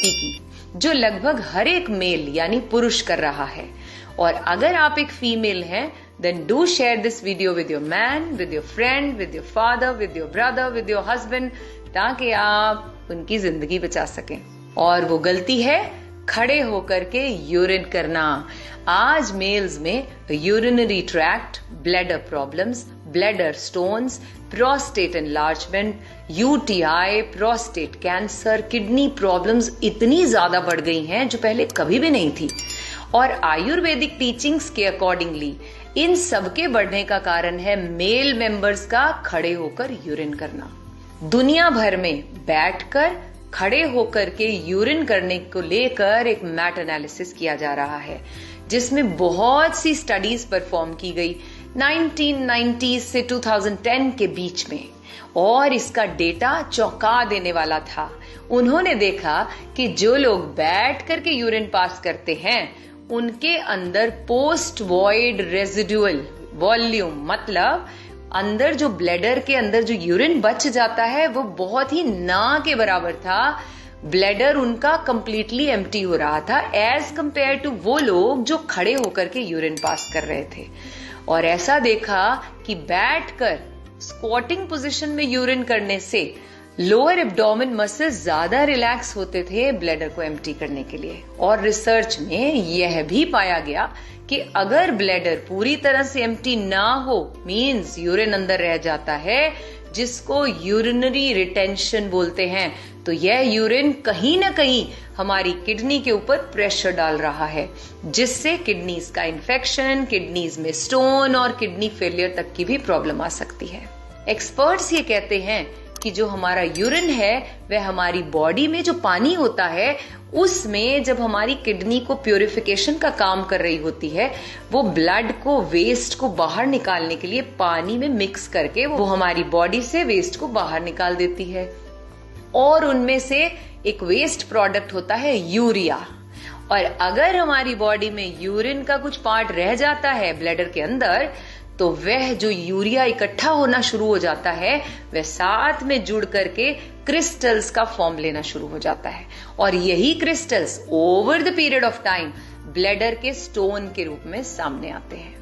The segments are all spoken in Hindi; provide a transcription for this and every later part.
गलती की जो लगभग हर एक मेल यानी पुरुष कर रहा है। और अगर आप एक फीमेल हैं, then do share this video with your man, with your friend, with your father, with your brother, with your husband, ताकि आप उनकी जिंदगी बचा सकें। और वो गलती है खड़े होकर के यूरिन करना। आज मेल्स में urinary tract, bladder problems, bladder stones, prostate enlargement, UTI, prostate cancer, kidney problems इतनी ज्यादा बढ़ गई हैं जो पहले कभी भी नहीं थी। और आयुर्वेदिक टीचिंग्स के अकॉर्डिंगली इन सबके बढ़ने का कारण है मेल मेंबर्स का खड़े होकर यूरिन करना। दुनिया भर में बैठकर खड़े होकर के यूरिन करने को लेकर एक मैट एनालिसिस किया जा रहा है, जिसमें बहुत सी स्टडीज परफॉर्म की गई 1990 से 2010 के बीच में, और इसका डेटा चौंका देने वाला था। उन्होंने देखा कि जो लोग बैठ करके यूरिन पास करते हैं उनके अंदर पोस्ट वॉइड रेजिडुअल वॉल्यूम, मतलब अंदर जो ब्लैडर के अंदर जो यूरिन बच जाता है वो बहुत ही ना के बराबर था। ब्लैडर उनका कंप्लीटली एम्प्टी हो रहा था एज कंपेयर टू वो लोग जो खड़े होकर के यूरिन पास कर रहे थे। और ऐसा देखा कि बैठकर स्क्वाटिंग पोजीशन में यूरिन करने से लोअर एब्डोमेन मसल्स ज्यादा रिलैक्स होते थे ब्लैडर को एम्प्टी करने के लिए। और रिसर्च में यह भी पाया गया कि अगर ब्लैडर पूरी तरह से एम्प्टी ना हो, मींस यूरिन अंदर रह जाता है, जिसको यूरिनरी रिटेंशन बोलते हैं, तो यह यूरिन कहीं ना कहीं हमारी किडनी के ऊपर प्रेशर डाल रहा है, जिससे किडनीज का इन्फेक्शन, किडनीज में स्टोन और किडनी फेलियर तक की भी प्रॉब्लम आ सकती है। एक्सपर्ट्स ये कहते हैं कि जो हमारा यूरिन है वह हमारी बॉडी में जो पानी होता है उसमें जब हमारी किडनी को प्यूरिफिकेशन का काम कर रही होती है, वो ब्लड को, वेस्ट को बाहर निकालने के लिए पानी में मिक्स करके वो हमारी बॉडी से वेस्ट को बाहर निकाल देती है। और उनमें से एक वेस्ट प्रोडक्ट होता है यूरिया। और अगर हमारी बॉडी में यूरिन का कुछ पार्ट रह जाता है ब्लैडर के अंदर, तो वह जो यूरिया इकट्ठा होना शुरू हो जाता है वह साथ में जुड़ करके क्रिस्टल्स का फॉर्म लेना शुरू हो जाता है। और यही crystals over the period of time bladder के स्टोन के रूप में सामने आते हैं।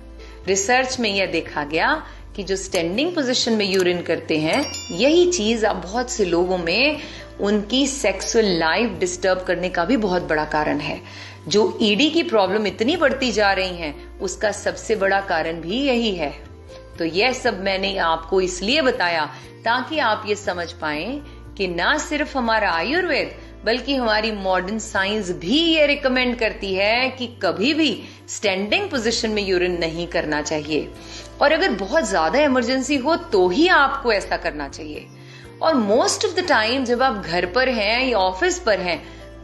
रिसर्च में यह देखा गया कि जो स्टैंडिंग पोजीशन में यूरिन करते हैं, यही चीज अब बहुत से लोगों में उनकी सेक्सुअल लाइफ डिस्टर्ब करने का भी बहुत बड़ा कारण है। जो ईडी की प्रॉब्लम इतनी बढ़ती जा रही है उसका सबसे बड़ा कारण भी यही है। तो यह सब मैंने आपको इसलिए बताया ताकि आप ये समझ पाएं कि ना सिर्फ हमारा आयुर्वेद बल्कि हमारी मॉडर्न साइंस भी ये रिकमेंड करती है कि कभी भी स्टैंडिंग पोजीशन में यूरिन नहीं करना चाहिए, और अगर बहुत ज्यादा इमरजेंसी हो तो ही आपको ऐसा करना चाहिए। और मोस्ट ऑफ द टाइम जब आप घर पर हैं या ऑफिस पर हैं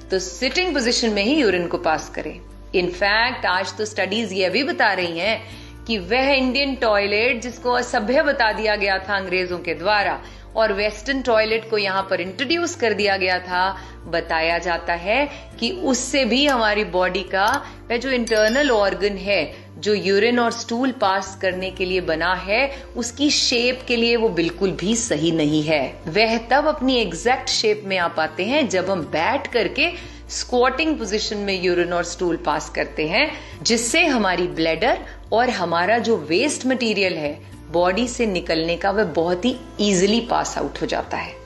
तो सिटिंग पोजीशन में ही यूरिन को पास करें। इनफैक्ट आज तो स्टडीज ये भी बता रही हैं कि वह इंडियन टॉयलेट जिसको असभ्य बता दिया गया था अंग्रेजों के द्वारा और वेस्टर्न टॉयलेट को यहाँ पर इंट्रोड्यूस कर दिया गया था, बताया जाता है कि उससे भी हमारी बॉडी का वह जो इंटरनल ऑर्गन है जो यूरिन और स्टूल पास करने के लिए बना है, उसकी शेप के लिए वो बिल्कुल भी सही नहीं है। वह तब अपनी एग्जैक्ट शेप में आ पाते हैं जब हम बैठ करके स्क्वाटिंग पोजीशन में यूरिन और स्टूल पास करते हैं, जिससे हमारी ब्लैडर और हमारा जो वेस्ट मटेरियल है बॉडी से निकलने का वह बहुत ही इजीली पास आउट हो जाता है।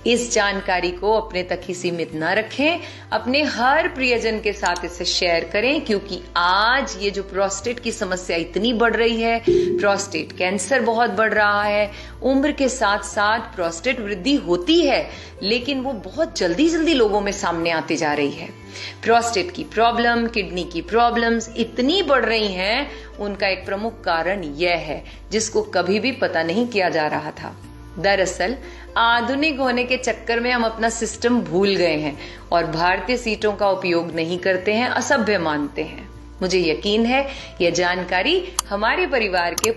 इस जानकारी को अपने तक ही सीमित न रखें, अपने हर प्रियजन के साथ इसे शेयर करें, क्योंकि आज ये जो प्रोस्टेट की समस्या इतनी बढ़ रही है, प्रोस्टेट कैंसर बहुत बढ़ रहा है, उम्र के साथ साथ प्रोस्टेट वृद्धि होती है लेकिन वो बहुत जल्दी जल्दी लोगों में सामने आती जा रही है। प्रोस्टेट की प्रॉब्लम, किडनी की प्रॉब्लम्स इतनी बढ़ रही हैं, उनका एक प्रमुख कारण यह है जिसको कभी भी पता नहीं किया जा रहा था। दरअसल आधुनिक होने के चक्कर में हम अपना सिस्टम भूल गए हैं और भारतीय सीटों का उपयोग नहीं करते हैं, असभ्य मानते हैं। मुझे यकीन है यह जानकारी हमारे परिवार के